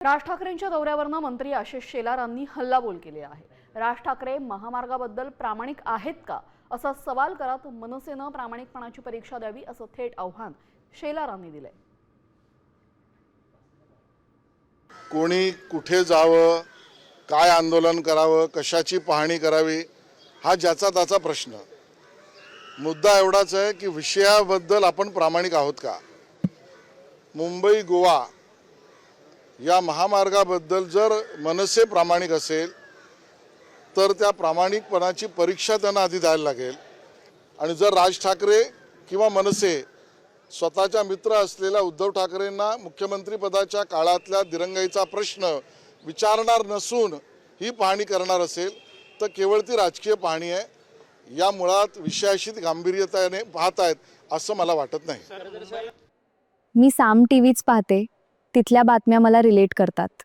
राज ठाकरेंच्या दौऱ्यावरनं मंत्री आशिष शेलारांनी हल्लाबोल केले आहे। राज ठाकरे महामार्गाबद्दल प्रामाणिक आहेत का असा सवाल करत मनसेनं प्रामाणिकपणाची परीक्षा द्यावी असं थेट आव्हान शेलारांनी दिले। कोणी कुठे जावं, काय आंदोलन करावं, कशाची पाहणी करावी हा ज्याचा त्याचा प्रश्न। मुद्दा एवढाच आहे की विषयाबद्दल आपण प्रामाणिक आहोत का। मुंबई गोवा या महामार्गाबद्दल जर मनसे प्रामाणिक असेल तर त्या प्रामाणिकपणाची परीक्षा त्यांना आधी द्यायला लागेल। आणि जर राज ठाकरे किंवा मनसे स्वतःच्या मित्र असलेल्या उद्धव ठाकरेंना मुख्यमंत्री पदाच्या काळातल्या दिरंगाईचा प्रश्न विचारणार नसून ही पाहणी करणार असेल तर केवळ ती राजकीय पाहणी आहे। या मुळात विषयाशी गांभीर्यतेने पाहत आहेत असं मला वाटत नाही। मी साम टीव्हीच पाहते, तिथल्या बातम्या मला रिलेट करतात।